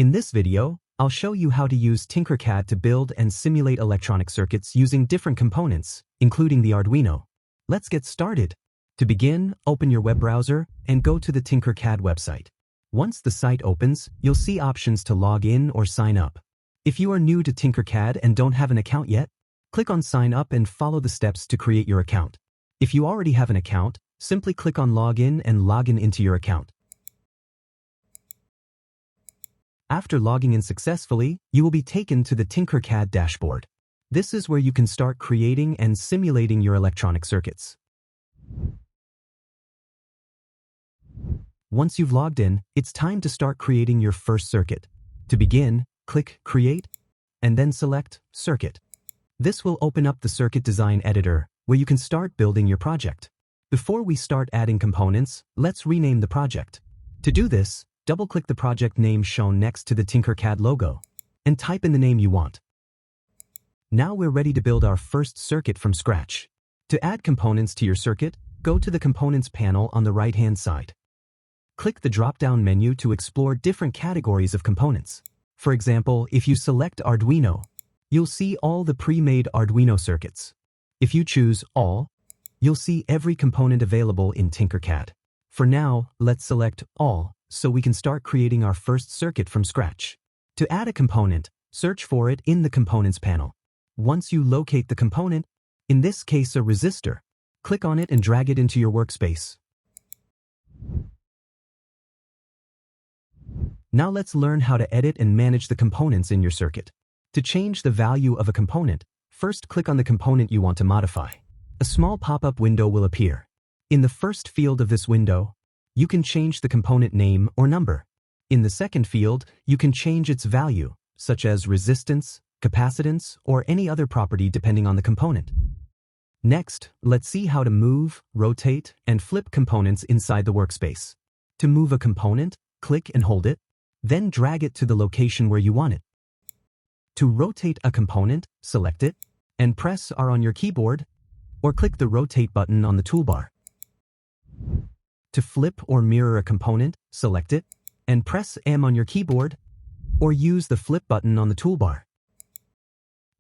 In this video, I'll show you how to use Tinkercad to build and simulate electronic circuits using different components, including the Arduino. Let's get started. To begin, open your web browser and go to the Tinkercad website. Once the site opens, you'll see options to log in or sign up. If you are new to Tinkercad and don't have an account yet, click on Sign Up and follow the steps to create your account. If you already have an account, simply click on Login and log in into your account. After logging in successfully, you will be taken to the Tinkercad dashboard. This is where you can start creating and simulating your electronic circuits. Once you've logged in, it's time to start creating your first circuit. To begin, click Create, and then select Circuit. This will open up the Circuit Design Editor, where you can start building your project. Before we start adding components, let's rename the project. To do this, double-click the project name shown next to the Tinkercad logo, and type in the name you want. Now we're ready to build our first circuit from scratch. To add components to your circuit, go to the Components panel on the right-hand side. Click the drop-down menu to explore different categories of components. For example, if you select Arduino, you'll see all the pre-made Arduino circuits. If you choose All, you'll see every component available in Tinkercad. For now, let's select All, so we can start creating our first circuit from scratch. To add a component, search for it in the Components panel. Once you locate the component, in this case a resistor, click on it and drag it into your workspace. Now let's learn how to edit and manage the components in your circuit. To change the value of a component, first click on the component you want to modify. A small pop-up window will appear. In the first field of this window, you can change the component name or number. In the second field, you can change its value, such as resistance, capacitance, or any other property depending on the component. Next, let's see how to move, rotate, and flip components inside the workspace. To move a component, click and hold it, then drag it to the location where you want it. To rotate a component, select it, and press R on your keyboard, or click the Rotate button on the toolbar. To flip or mirror a component, select it, and press M on your keyboard, or use the Flip button on the toolbar.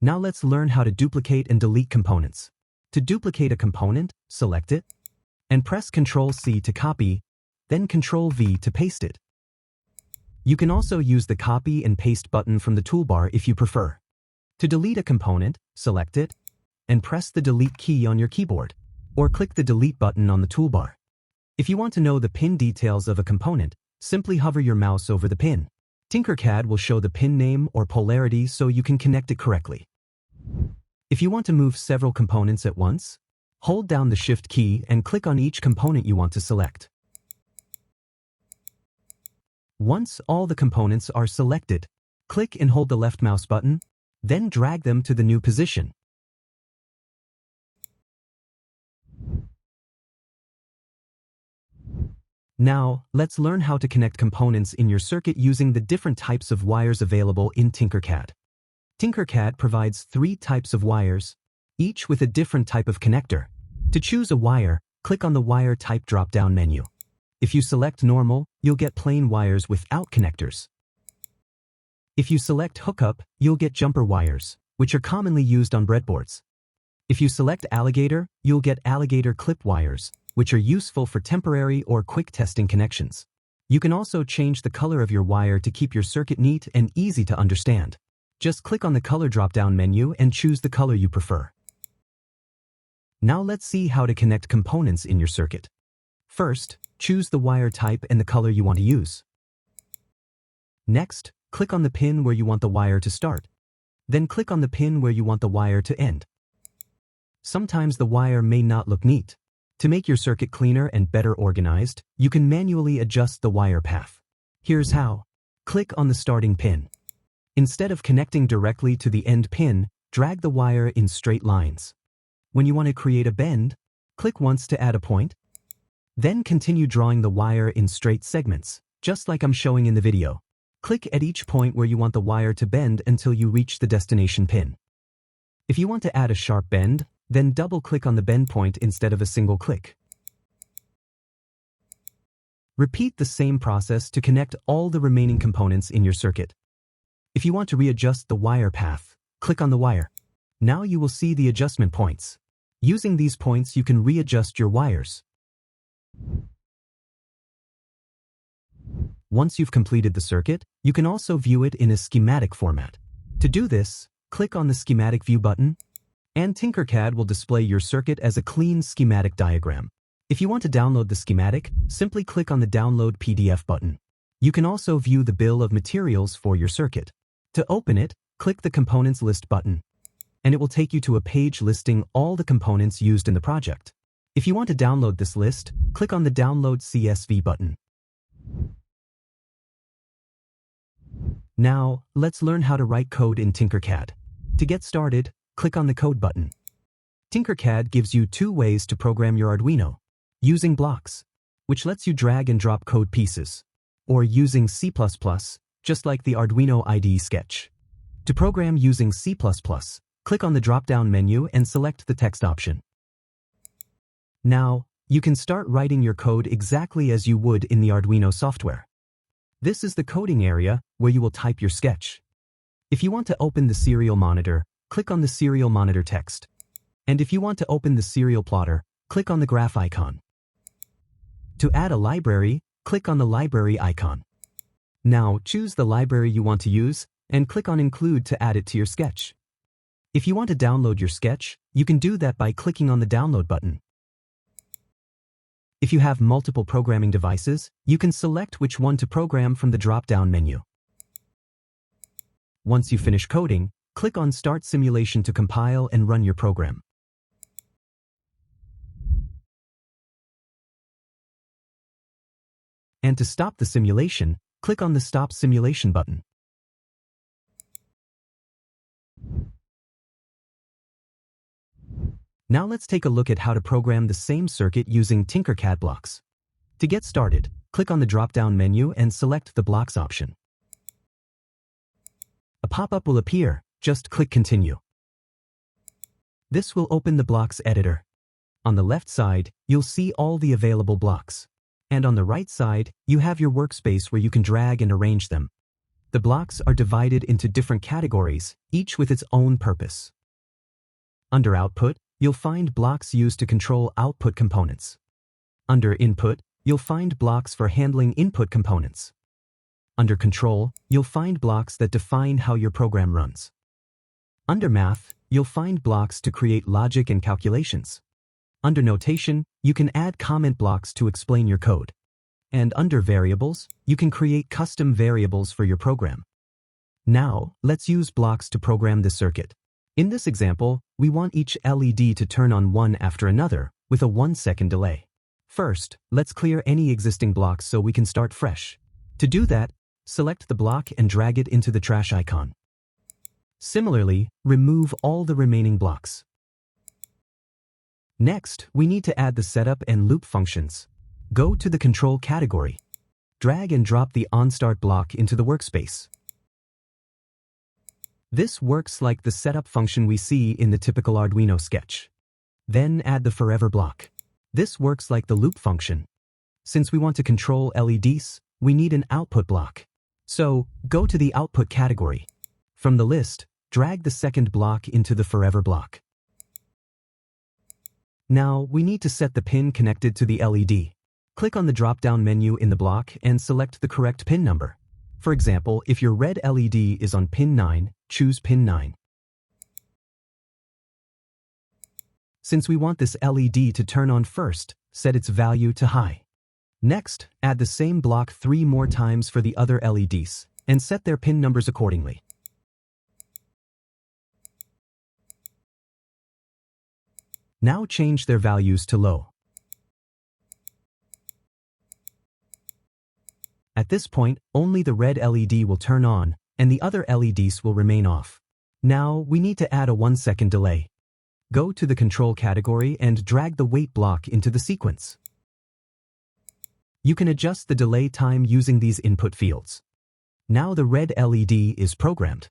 Now let's learn how to duplicate and delete components. To duplicate a component, select it, and press Ctrl-C to copy, then Ctrl-V to paste it. You can also use the Copy and Paste button from the toolbar if you prefer. To delete a component, select it, and press the Delete key on your keyboard, or click the Delete button on the toolbar. If you want to know the pin details of a component, simply hover your mouse over the pin. Tinkercad will show the pin name or polarity so you can connect it correctly. If you want to move several components at once, hold down the Shift key and click on each component you want to select. Once all the components are selected, click and hold the left mouse button, then drag them to the new position. Now, let's learn how to connect components in your circuit using the different types of wires available in Tinkercad. Tinkercad provides 3 types of wires, each with a different type of connector. To choose a wire, click on the Wire Type drop-down menu. If you select Normal, you'll get plain wires without connectors. If you select Hookup, you'll get jumper wires, which are commonly used on breadboards. If you select Alligator, you'll get alligator clip wires, which are useful for temporary or quick testing connections. You can also change the color of your wire to keep your circuit neat and easy to understand. Just click on the Color drop-down menu and choose the color you prefer. Now let's see how to connect components in your circuit. First, choose the wire type and the color you want to use. Next, click on the pin where you want the wire to start. Then click on the pin where you want the wire to end. Sometimes the wire may not look neat. To make your circuit cleaner and better organized, you can manually adjust the wire path. Here's how. Click on the starting pin. Instead of connecting directly to the end pin, drag the wire in straight lines. When you want to create a bend, click once to add a point. Then continue drawing the wire in straight segments, just like I'm showing in the video. Click at each point where you want the wire to bend until you reach the destination pin. If you want to add a sharp bend, then double-click on the bend point instead of a single click. Repeat the same process to connect all the remaining components in your circuit. If you want to readjust the wire path, click on the wire. Now you will see the adjustment points. Using these points, you can readjust your wires. Once you've completed the circuit, you can also view it in a schematic format. To do this, click on the Schematic View button, and Tinkercad will display your circuit as a clean schematic diagram. If you want to download the schematic, simply click on the Download PDF button. You can also view the bill of materials for your circuit. To open it, click the Components List button, and it will take you to a page listing all the components used in the project. If you want to download this list, click on the Download CSV button. Now, let's learn how to write code in Tinkercad. To get started, click on the Code button. Tinkercad gives you two ways to program your Arduino: using blocks, which lets you drag and drop code pieces, or using C++, just like the Arduino IDE sketch. To program using C++, click on the drop-down menu and select the text option. Now, you can start writing your code exactly as you would in the Arduino software. This is the coding area where you will type your sketch. If you want to open the serial monitor, click on the serial monitor text. And if you want to open the serial plotter, click on the graph icon. To add a library, click on the library icon. Now choose the library you want to use and click on Include to add it to your sketch. If you want to download your sketch, you can do that by clicking on the Download button. If you have multiple programming devices, you can select which one to program from the drop-down menu. Once you finish coding, click on Start Simulation to compile and run your program. And to stop the simulation, click on the Stop Simulation button. Now let's take a look at how to program the same circuit using Tinkercad Blocks. To get started, click on the drop-down menu and select the Blocks option. A pop-up will appear, just click Continue. This will open the Blocks editor. On the left side, you'll see all the available blocks. And on the right side, you have your workspace where you can drag and arrange them. The blocks are divided into different categories, each with its own purpose. Under Output, you'll find blocks used to control output components. Under Input, you'll find blocks for handling input components. Under Control, you'll find blocks that define how your program runs. Under Math, you'll find blocks to create logic and calculations. Under Notation, you can add comment blocks to explain your code. And under Variables, you can create custom variables for your program. Now, let's use blocks to program this circuit. In this example, we want each LED to turn on one after another, with a 1-second delay. First, let's clear any existing blocks so we can start fresh. To do that, select the block and drag it into the trash icon. Similarly, remove all the remaining blocks. Next, we need to add the setup and loop functions. Go to the Control category. Drag and drop the OnStart block into the workspace. This works like the setup function we see in the typical Arduino sketch. Then add the Forever block. This works like the loop function. Since we want to control LEDs, we need an output block. So, go to the Output category. From the list, drag the second block into the Forever block. Now, we need to set the pin connected to the LED. Click on the drop-down menu in the block and select the correct pin number. For example, if your red LED is on pin 9, choose pin 9. Since we want this LED to turn on first, set its value to high. Next, add the same block 3 more times for the other LEDs, and set their pin numbers accordingly. Now change their values to low. At this point, only the red LED will turn on, and the other LEDs will remain off. Now, we need to add a 1-second delay. Go to the Control category and drag the Wait block into the sequence. You can adjust the delay time using these input fields. Now the red LED is programmed.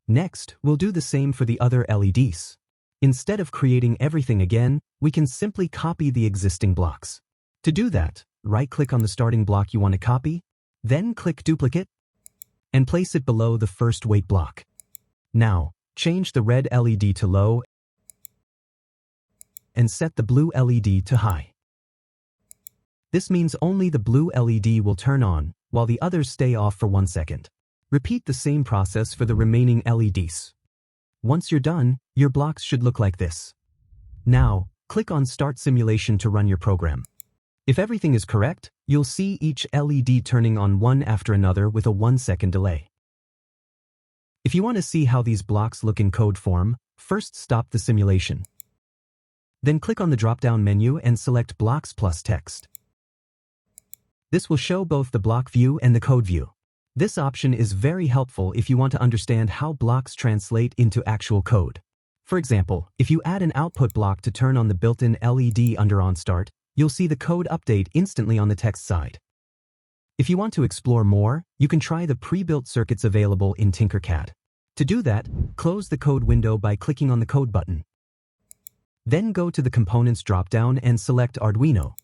Next, we'll do the same for the other LEDs. Instead of creating everything again, we can simply copy the existing blocks. To do that, right-click on the starting block you want to copy, then click Duplicate, and place it below the first weight block. Now, change the red LED to low and set the blue LED to high. This means only the blue LED will turn on, while the others stay off for 1 second. Repeat the same process for the remaining LEDs. Once you're done, your blocks should look like this. Now, click on Start Simulation to run your program. If everything is correct, you'll see each LED turning on one after another with a 1-second delay. If you want to see how these blocks look in code form, first stop the simulation. Then click on the drop-down menu and select Blocks plus Text. This will show both the block view and the code view. This option is very helpful if you want to understand how blocks translate into actual code. For example, if you add an output block to turn on the built-in LED under OnStart, you'll see the code update instantly on the text side. If you want to explore more, you can try the pre-built circuits available in Tinkercad. To do that, close the code window by clicking on the Code button. Then go to the Components drop-down and select Arduino.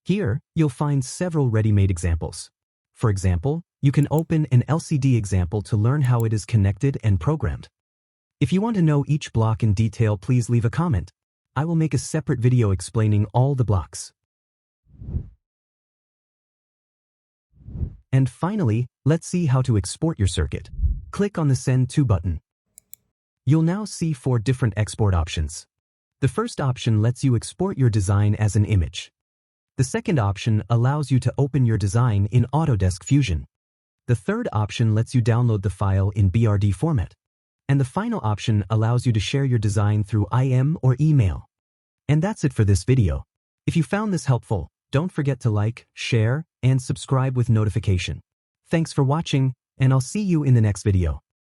Here, you'll find several ready-made examples. For example, you can open an LCD example to learn how it is connected and programmed. If you want to know each block in detail, please leave a comment. I will make a separate video explaining all the blocks. And finally, let's see how to export your circuit. Click on the Send To button. You'll now see 4 different export options. The first option lets you export your design as an image. The second option allows you to open your design in Autodesk Fusion. The third option lets you download the file in BRD format. And the final option allows you to share your design through IM or email. And that's it for this video. If you found this helpful, don't forget to like, share, and subscribe with notification. Thanks for watching, and I'll see you in the next video.